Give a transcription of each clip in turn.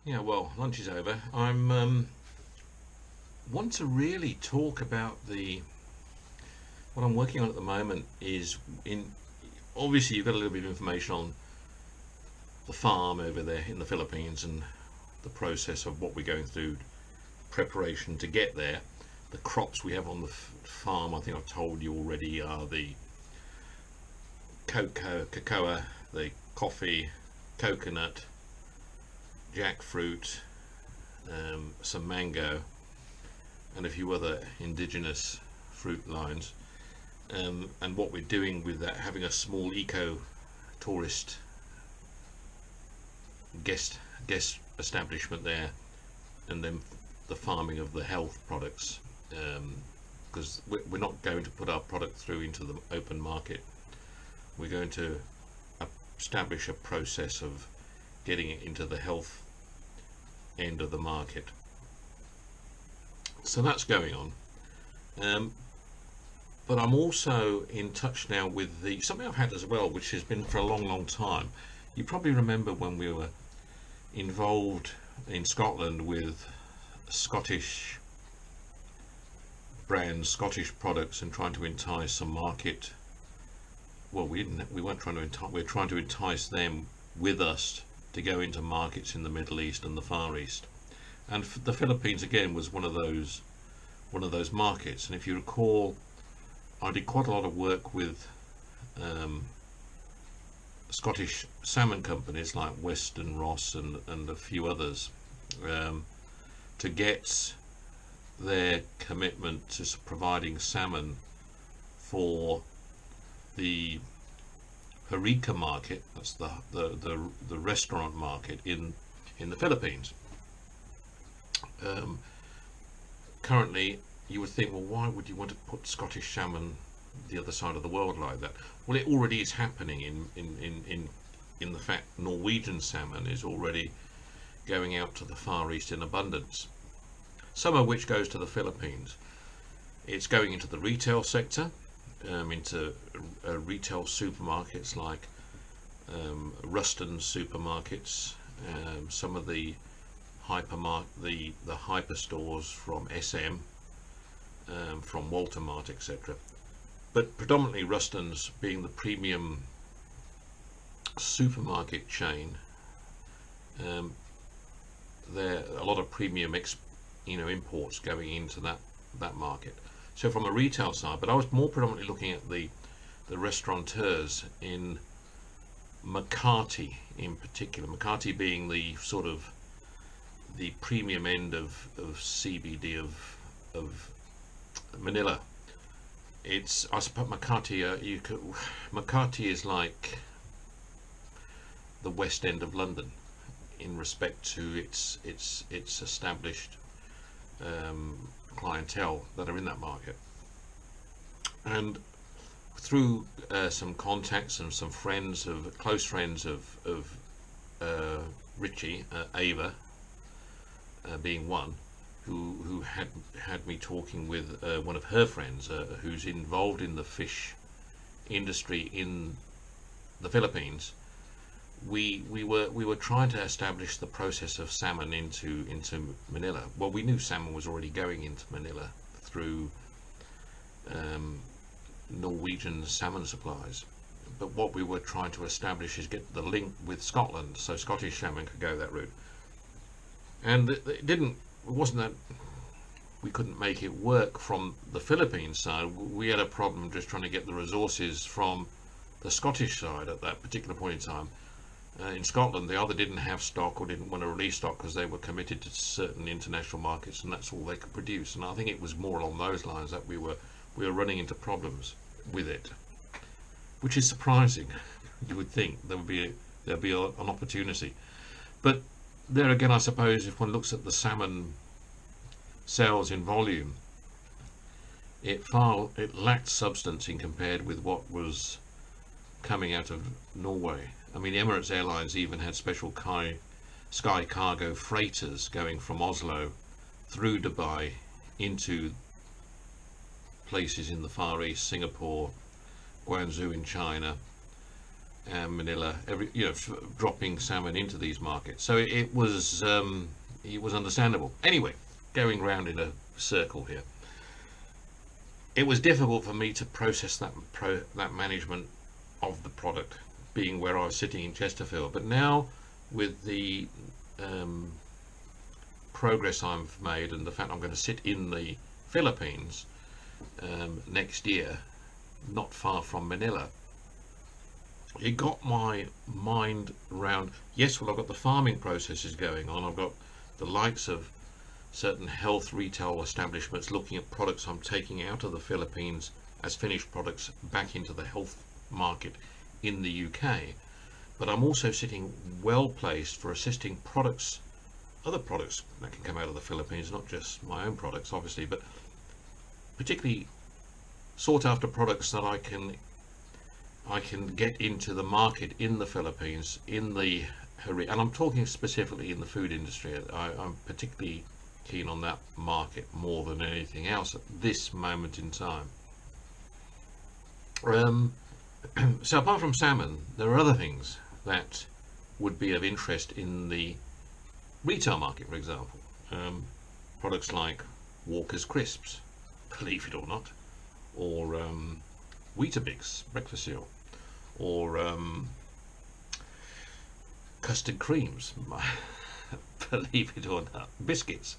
Yeah, well, lunch is over. Want to really talk about the what I'm working on at the moment is in obviously you've got a little bit of information on the farm over there in the Philippines and the process of what we're going through preparation to get there. The crops we have on the farm, I think I've told you already, are the cocoa, the coffee, coconut, jackfruit, some mango, and a few other indigenous fruit lines. And what we're doing with that, having a small eco tourist guest establishment there, and then the farming of the health products, because we're not going to put our product through into the open market. We're going to establish a process of getting it into the health end of the market. So that's going on. Um, but I'm also in touch now with the something I've had as well, which has been for a long, long time. You probably remember when we were involved in Scotland with Scottish brands, Scottish products, and trying to entice some market. Well, we weren't trying to entice. We were trying to entice them with us to go into markets in the Middle East and the Far East. And the Philippines again was one of those markets. And if you recall, I did quite a lot of work with um, Scottish salmon companies like Western Ross and a few others, um, to get their commitment to providing salmon for the Horeca market. That's the restaurant market in the Philippines. Um, Currently, you would think, well, why would you want to put Scottish salmon the other side of the world like that? Well, it already is happening in the fact Norwegian salmon is already going out to the Far East in abundance, some of which goes to the Philippines. It's going into the retail sector, into retail supermarkets like Ruston supermarkets, some of the the hyper stores from SM, from Walter Mart, etc. But predominantly Ruston's being the premium supermarket chain. Um, there are a lot of premium imports going into that market. So from a retail side, but I was more predominantly looking at the restaurateurs in Makati in particular. Makati being the sort of the premium end of CBD of Manila. It's I suppose Makati. Makati is like the West End of London in respect to its established clientele that are in that market. And through some contacts and some friends of close friends of Richie, Ava being one, who had me talking with one of her friends who's involved in the fish industry in the Philippines. We were trying to establish the process of salmon into Manila. Well, we knew salmon was already going into Manila through um, Norwegian salmon supplies. But what we were trying to establish is get the link with Scotland, so Scottish salmon could go that route. And it wasn't that we couldn't make it work from the Philippines side. We had a problem just trying to get the resources from the Scottish side at that particular point in time. In Scotland, they either didn't have stock or didn't want to release stock because they were committed to certain international markets, and that's all they could produce. And I think it was more along those lines that we were running into problems with it, which is surprising. You would think there'd be an opportunity, but there again, I suppose if one looks at the salmon sales in volume, it lacked substance in compared with what was coming out of Norway. I mean, Emirates Airlines even had special Sky Cargo freighters going from Oslo through Dubai into places in the Far East, Singapore, Guangzhou in China, and Manila, dropping salmon into these markets. So it was understandable. Anyway, going round in a circle here, it was difficult for me to process that management of the product, being where I was sitting in Chesterfield. But now, with the progress I've made and the fact I'm going to sit in the Philippines next year, not far from Manila, it got my mind around, yes, well, I've got the farming processes going on, I've got the likes of certain health retail establishments looking at products I'm taking out of the Philippines as finished products back into the health market in the UK, but I'm also sitting well placed for assisting other products that can come out of the Philippines, not just my own products obviously, but particularly sought after products that I can get into the market in the Philippines, and I'm talking specifically in the food industry. I'm particularly keen on that market more than anything else at this moment in time. So apart from salmon, there are other things that would be of interest in the retail market, for example. Products like Walker's Crisps, believe it or not, or Weetabix breakfast cereal, or custard creams, believe it or not, biscuits.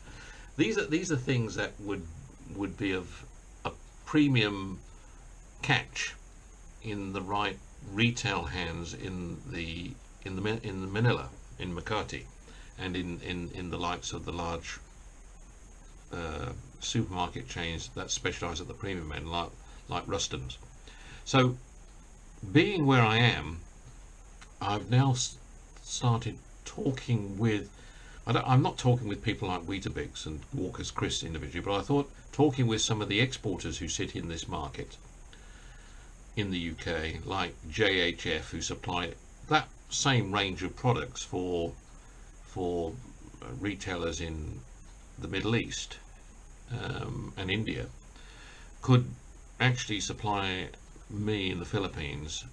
These are things that would be of a premium catch in the right retail hands in Manila, in Makati, and in the likes of the large supermarket chains that specialise at the premium end, like Ruston's. So, being where I am, I've now started talking with. I'm not talking with people like Weetabix and Walker's Crisps individually, but I thought talking with some of the exporters who sit in this market in the UK, like JHF, who supply that same range of products for retailers in the Middle East and India, could actually supply me in the Philippines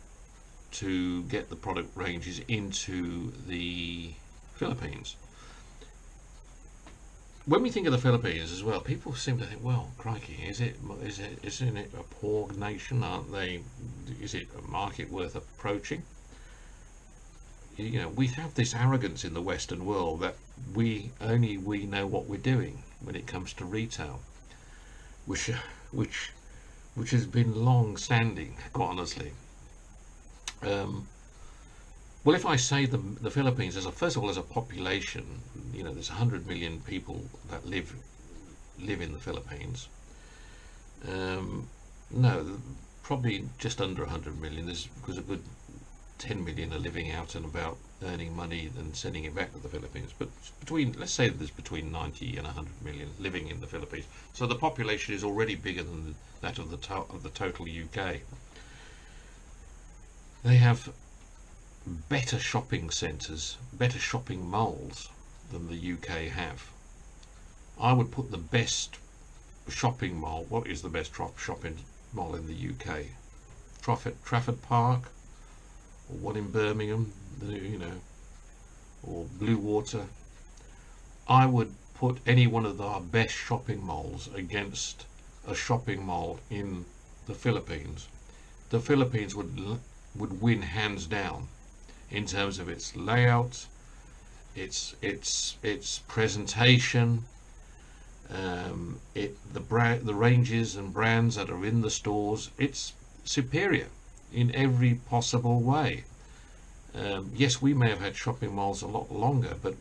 to get the product ranges into the Philippines. When we think of the Philippines as well, people seem to think, well, crikey, isn't it a poor nation? Aren't they? Is it a market worth approaching? We have this arrogance in the Western world that we know what we're doing when it comes to retail, which has been long standing, quite honestly. Well, if I say the Philippines, first of all, as a population, there's 100 million people that live in the Philippines. No, probably just under 100 million. Because a good 10 million are living out and about, earning money and sending it back to the Philippines. But let's say there's between 90 and 100 million living in the Philippines. So the population is already bigger than that of the total UK. They have better shopping centres, better shopping malls than the UK have. I would put the best shopping mall. What is the best shopping mall in the UK? Trafford Park, or one in Birmingham, or Bluewater. I would put any one of our best shopping malls against a shopping mall in the Philippines. The Philippines would win hands down in terms of its layout, its presentation, the ranges and brands that are in the stores. It's superior in every possible way. Yes, we may have had shopping malls a lot longer, but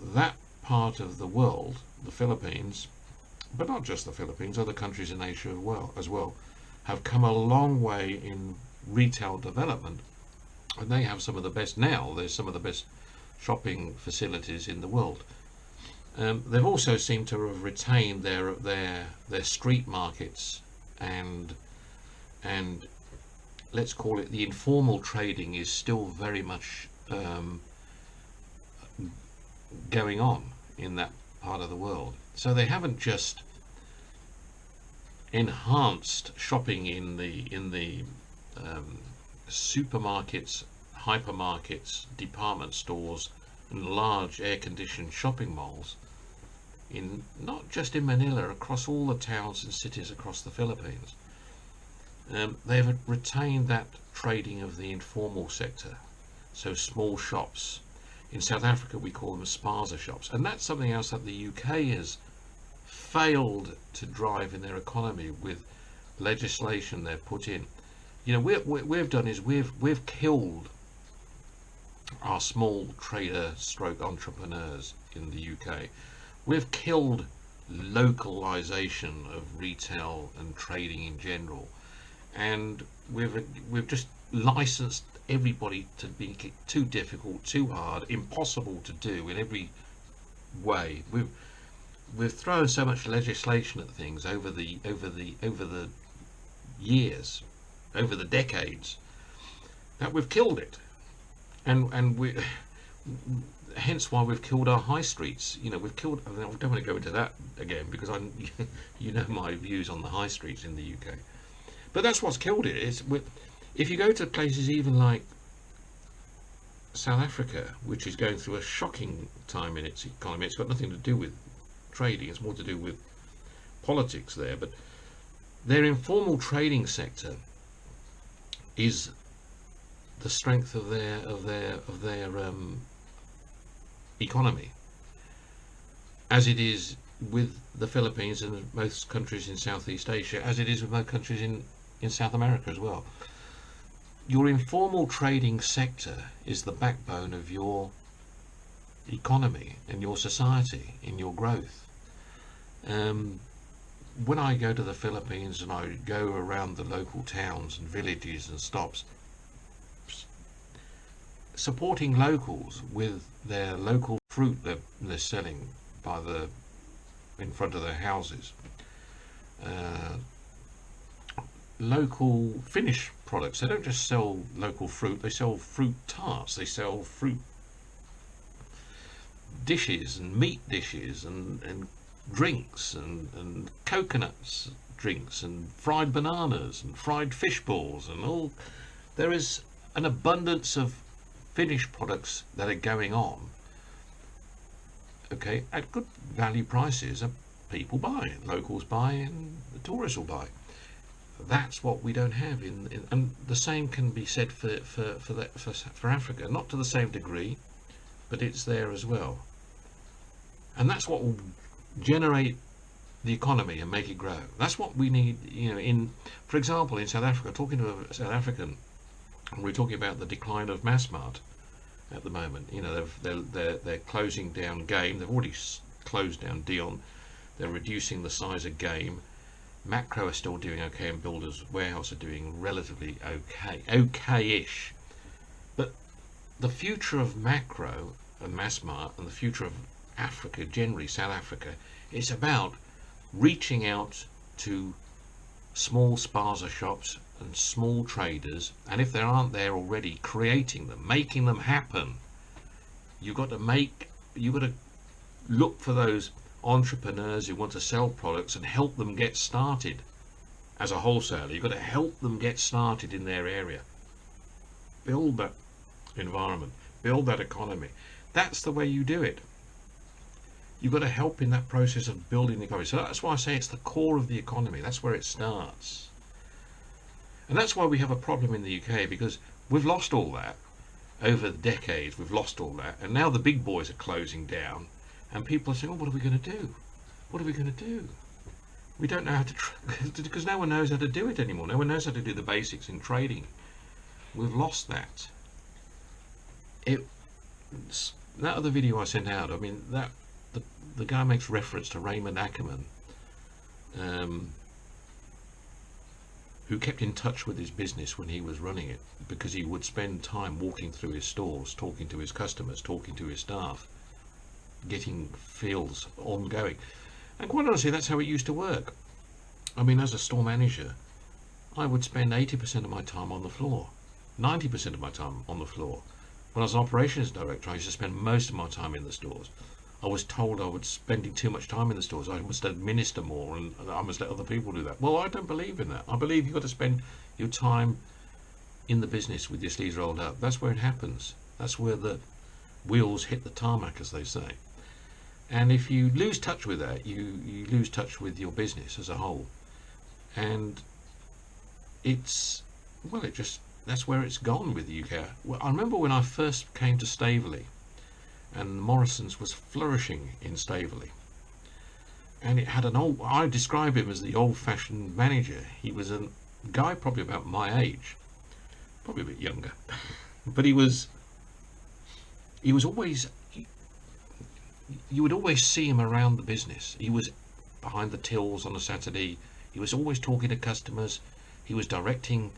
that part of the world, the Philippines, but not just the Philippines, other countries in Asia as well, have come a long way in retail development, and they have some of the best now. There's some of the best shopping facilities in the world. They've also seemed to have retained their street markets, and let's call it the informal trading is still very much going on in that part of the world. So they haven't just enhanced shopping in the supermarkets, hypermarkets, department stores, and large air-conditioned shopping malls in not just in Manila, across all the towns and cities across the Philippines. They've retained that trading of the informal sector, so small shops. In South Africa we call them spaza shops, and that's something else that the UK has failed to drive in their economy with legislation they've put in. You know, what we've done is we've killed our small trader stroke entrepreneurs in the UK. We've killed localization of retail and trading in general, and we've just licensed everybody to be too difficult, too hard, impossible to do in every way. We've thrown so much legislation at things over the years, over the decades, that we've killed it, and we hence why we've killed our high streets. You know, we've killed. I don't want to go into that again because you know my views on the high streets in the UK, but that's what's killed it. If you go to places even like South Africa, which is going through a shocking time in its economy, it's got nothing to do with trading, it's more to do with politics there, but their informal trading sector is the strength of their economy, as it is with the Philippines and most countries in Southeast Asia, as it is with most countries in South America as well. Your informal trading sector is the backbone of your economy and your society, in your growth. When I go to the Philippines and I go around the local towns and villages and stops, supporting locals with their local fruit they're selling in front of their houses, local finished products. They don't just sell local fruit, they sell fruit tarts, they sell fruit dishes and meat dishes and drinks and coconuts drinks and fried bananas and fried fish balls and all. There is an abundance of finished products that are going on, okay, at good value prices, and people buy, locals buy, and the tourists will buy. That's what we don't have and the same can be said for Africa, not to the same degree, but it's there as well. And that's what will generate the economy and make it grow. That's what we need. You know, for example, in South Africa, talking to a South African, we're talking about the decline of Massmart at the moment. You know, they're closing down Game. They've already closed down Dion. They're reducing the size of Game. Macro are still doing okay, and Builders Warehouse are doing relatively okay-ish. But the future of Macro and Massmart and the future of Africa generally, South Africa, is about reaching out to small spaza shops and small traders, and if they aren't there already, creating them, making them happen. You've got to look for those entrepreneurs who want to sell products and help them get started. As a wholesaler, you've got to help them get started in their area, build that environment, build that economy. That's the way you do it. You've got to help in that process of building the economy. So that's why I say it's the core of the economy. That's where it starts. And that's why we have a problem in the UK, because we've lost all that over the decades. We've lost all that, and now the big boys are closing down. And people are saying, oh, what are we going to do? What are we going to do? We don't know how to, because no one knows how to do it anymore. No one knows how to do the basics in trading. We've lost that. That other video I sent out, I mean, the guy makes reference to Raymond Ackerman, who kept in touch with his business when he was running it, because he would spend time walking through his stores, talking to his customers, talking to his staff, getting feels ongoing. And quite honestly, that's how it used to work. I mean, as a store manager, I would spend 80% of my time on the floor, 90% of my time on the floor. When I was an operations director, I used to spend most of my time in the stores. I was told I was spending too much time in the stores. I must administer more and I must let other people do that. Well, I don't believe in that. I believe you've got to spend your time in the business with your sleeves rolled up. That's where it happens. That's where the wheels hit the tarmac, as they say. And if you lose touch with that, you lose touch with your business as a whole. And it's, well, it just, that's where it's gone with the UK. Well, I remember when I first came to Staveley, and Morrison's was flourishing in Staveley. And it had an old, I describe him as the old-fashioned manager. He was a guy probably about my age, probably a bit younger. But he was always, you would always see him around the business. He was behind the tills on a Saturday. He was always talking to customers. He was directing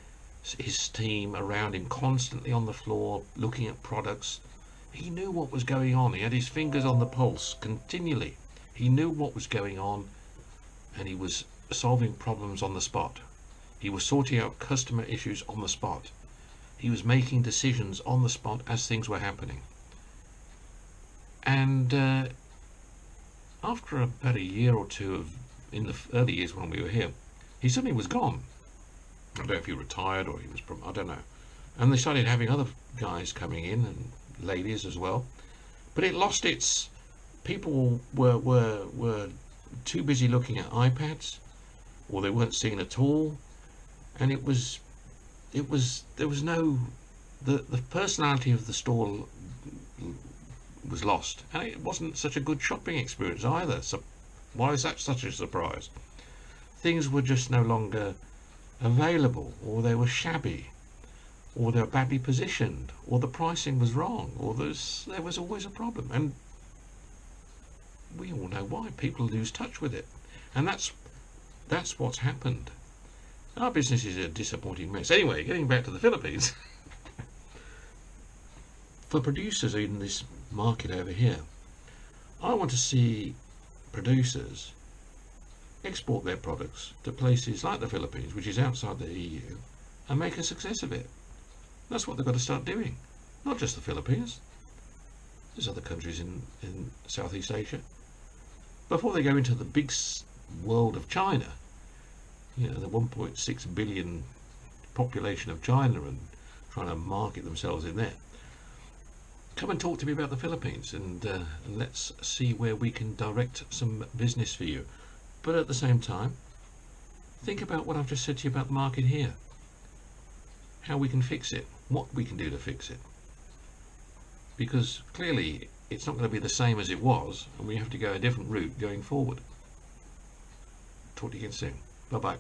his team around him constantly on the floor, looking at products. He knew what was going on. He had his fingers on the pulse continually. He knew what was going on, and he was solving problems on the spot. He was sorting out customer issues on the spot. He was making decisions on the spot as things were happening. And after about a year or two in the early years when we were here, he suddenly was gone. I don't know if he retired or he was, I don't know. And they started having other guys coming in, and ladies as well. But it lost its, people were too busy looking at iPads, or they weren't seeing at all. And there was no, the personality of the store was lost, and it wasn't such a good shopping experience either. So why is that such a surprise? Things were just no longer available, or they were shabby, or they were badly positioned, or the pricing was wrong, or there was always a problem. And we all know why. People lose touch with it, and that's what's happened. Our business is a disappointing mess. Anyway, getting back to the Philippines. For producers in this market over here, I want to see producers export their products to places like the Philippines, which is outside the EU, and make a success of it. That's what they've got to start doing. Not just the Philippines. There's other countries in Southeast Asia. Before they go into the big world of China, you know, the 1.6 billion population of China, and trying to market themselves in there. Come and talk to me about the Philippines, and let's see where we can direct some business for you. But at the same time, think about what I've just said to you about the market here. How we can fix it, what we can do to fix it. Because clearly it's not going to be the same as it was, and we have to go a different route going forward. Talk to you again soon. Bye-bye.